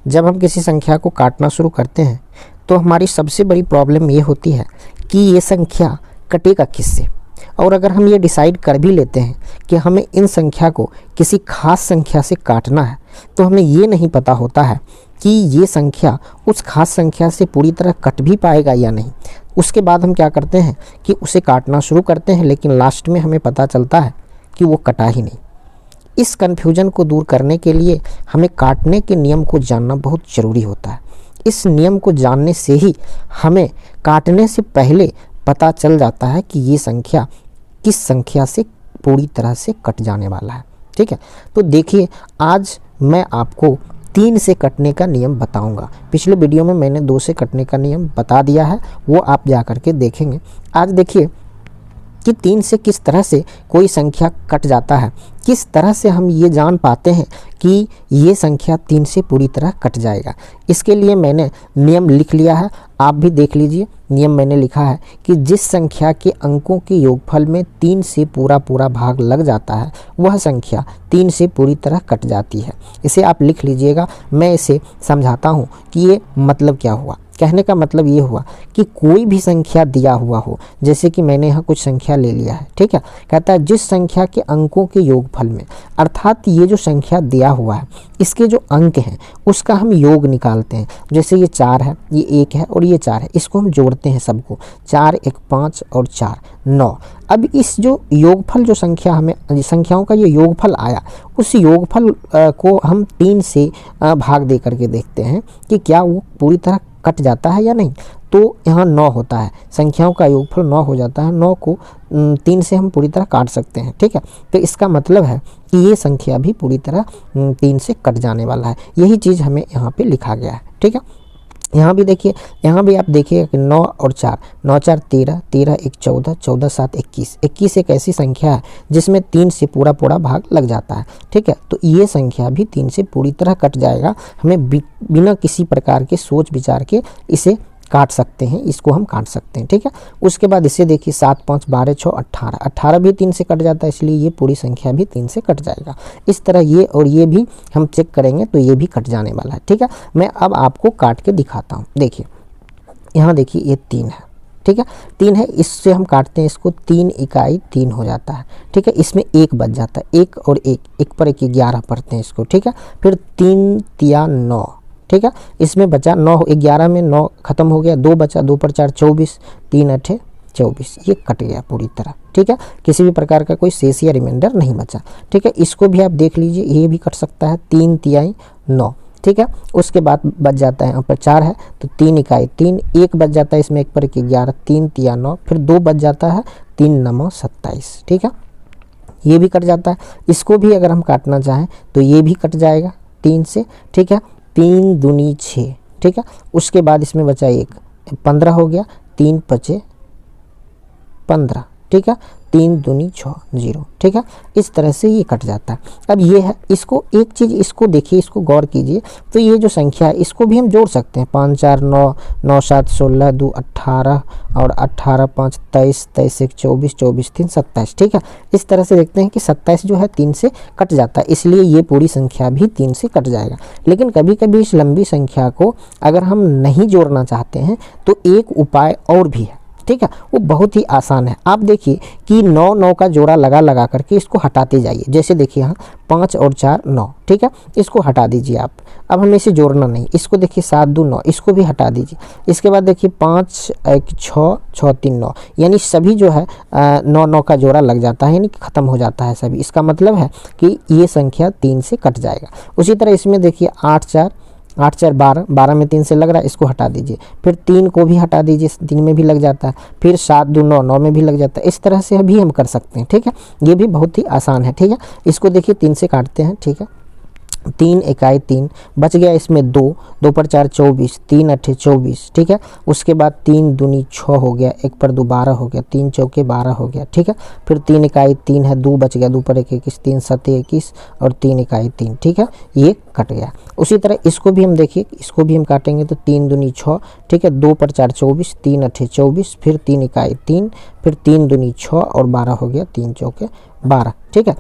जब हम किसी संख्या को काटना शुरू करते हैं तो हमारी सबसे बड़ी प्रॉब्लम ये होती है कि ये संख्या कटेगा किससे। और अगर हम ये डिसाइड कर भी लेते हैं कि हमें इन संख्या को किसी खास संख्या से काटना है, तो हमें ये नहीं पता होता है कि ये संख्या उस खास संख्या से पूरी तरह कट भी पाएगा या नहीं। उसके बाद हम क्या करते हैं कि उसे काटना शुरू करते हैं, लेकिन लास्ट में हमें पता चलता है कि वो कटा ही नहीं। इस कन्फ्यूजन को दूर करने के लिए हमें काटने के नियम को जानना बहुत ज़रूरी होता है। इस नियम को जानने से ही हमें काटने से पहले पता चल जाता है कि ये संख्या किस संख्या से पूरी तरह से कट जाने वाला है। ठीक है, तो देखिए आज मैं आपको 3 से कटने का नियम बताऊंगा। पिछले वीडियो में मैंने 2 से कटने का नियम बता दिया है, वो आप जा कर के देखेंगे। आज देखिए कि 3 से किस तरह से कोई संख्या कट जाता है, किस तरह से हम ये जान पाते हैं कि ये संख्या 3 से पूरी तरह कट जाएगा। इसके लिए मैंने नियम लिख लिया है, आप भी देख लीजिए। नियम मैंने लिखा है कि जिस संख्या के अंकों के योगफल में 3 से पूरा भाग लग जाता है वह संख्या 3 से पूरी तरह कट जाती है। इसे आप लिख लीजिएगा, मैं इसे समझाता हूँ कि ये मतलब क्या हुआ। कहने का मतलब ये हुआ कि कोई भी संख्या दिया हुआ हो, जैसे कि मैंने यहाँ कुछ संख्या ले लिया है। ठीक है, कहता है जिस संख्या के अंकों के योगफल में, अर्थात ये जो संख्या दिया हुआ है इसके जो अंक हैं उसका हम योग निकालते हैं। जैसे ये 4 है, ये 1 है और ये 4 है, इसको हम जोड़ते हैं सबको। 4 1 5 और 4 9। अब इस जो योगफल जो संख्या हमें संख्याओं का ये योगफल आया, उस योगफल को हम 3 से भाग दे करके देखते हैं कि क्या वो पूरी तरह कट जाता है या नहीं। तो यहाँ 9 होता है, संख्याओं का योगफल 9 हो जाता है। 9 को 3 से हम पूरी तरह काट सकते हैं। ठीक है, तो इसका मतलब है कि ये संख्या भी पूरी तरह 3 से कट जाने वाला है। यही चीज़ हमें यहाँ पे लिखा गया है। ठीक है, यहाँ भी देखिए, यहाँ भी आप देखिएगा कि 9 और 4, 9 4 13, 13 1 14, 14 7 21। 21 एक ऐसी संख्या है जिसमें 3 से पूरा भाग लग जाता है। ठीक है, तो ये संख्या भी 3 से पूरी तरह कट जाएगा। हमें बिना किसी प्रकार के सोच विचार के इसे काट सकते हैं, इसको हम काट सकते हैं। ठीक है, उसके बाद इसे देखिए 7 5 12 6 18, 18 भी 3 से कट जाता है, इसलिए ये पूरी संख्या भी 3 से कट जाएगा। इस तरह ये और ये भी हम चेक करेंगे तो ये भी कट जाने वाला है। ठीक है, मैं अब आपको काट के दिखाता हूँ। देखिए यहाँ देखिए ये 3 है। ठीक है, 3 है, इससे हम काटते हैं इसको, 3 इकाई 3 हो जाता है। ठीक है, इसमें 1 बच जाता है, 1 और 1, 1 पर 1 11 पढ़ते हैं इसको। ठीक है, फिर 3 तिया 9। ठीक है, इसमें बचा 9, 11 में 9 खत्म हो गया, 2 बचा, 2 पर 4 24, 3 8 24, ये कट गया पूरी तरह। ठीक है, किसी भी प्रकार का कोई शेष या रिमाइंडर नहीं बचा। ठीक है, इसको भी आप देख लीजिए, ये भी कट सकता है, 3 तिहाई 9। ठीक है, उसके बाद बच जाता है यहाँ पर 4 है तो 3 इकाई 3, 1 बच जाता है इसमें, 1 पर 1 11, 3 तिया 9, फिर 2 बच जाता है, 3 9 27। ठीक है, ये भी कट जाता है। इसको भी अगर हम काटना चाहें तो ये भी कट जाएगा 3 से। ठीक है, 3 दूनी 6। ठीक है, उसके बाद इसमें बचा 1, 15 हो गया, 3 5 15। ठीक है, 3 दूनी 6 0। ठीक है, इस तरह से ये कट जाता है। अब ये है, इसको एक चीज़ इसको देखिए, इसको गौर कीजिए, तो ये जो संख्या है इसको भी हम जोड़ सकते हैं। 5 4 9, 9 7 16, 2 18 और 18 5 23, 23 1 24, 24 3 27। ठीक है, इस तरह से देखते हैं कि 27 जो है 3 से कट जाता है, इसलिए ये पूरी संख्या भी 3 से कट जाएगा। लेकिन कभी कभी इस लंबी संख्या को अगर हम नहीं जोड़ना चाहते हैं तो एक उपाय और भी है। ठीक है, वो बहुत ही आसान है। आप देखिए कि 9 9 का जोड़ा लगा करके इसको हटाते जाइए। जैसे देखिए यहाँ 5 और 4 9। ठीक है, इसको हटा दीजिए आप। अब हमें इसे जोड़ना नहीं, इसको देखिए 7 2 9, इसको भी हटा दीजिए। इसके बाद देखिए 5 1 6 6 3 9, यानी सभी जो है 9 9 का जोड़ा लग जाता है, यानी ख़त्म हो जाता है सभी। इसका मतलब है कि ये संख्या 3 से कट जाएगा। उसी तरह इसमें देखिए 8 4 12, 12 में 3 से लग रहा है, इसको हटा दीजिए। फिर 3 को भी हटा दीजिए, 3 में भी लग जाता है। फिर 7 2 9, 9 में भी लग जाता है। इस तरह से भी हम कर सकते हैं। ठीक है, ये भी बहुत ही आसान है। ठीक है, इसको देखिए 3 से काटते हैं। ठीक है, 3 इकाई 3 बच गया, इसमें 2, 2 पर 4 24, 3 8 24। ठीक है, उसके बाद 3 दूनी 6 हो गया, 1 पर 2 12 हो गया, 3 चौके 12 हो गया। ठीक है, फिर 3 इकाई 3 है, 2 बच गया, 2 पर 1 21, 3 7 21 और 3 इकाई 3। ठीक है, ये कट गया। उसी तरह इसको भी हम देखिए, इसको भी हम काटेंगे तो 3 दूनी 6। ठीक है, 2 पर 4 24, 3 8 24, फिर 3 इकाई 3, फिर 3 दूनी 6 और 12 हो गया, 3 चौके 12। ठीक है।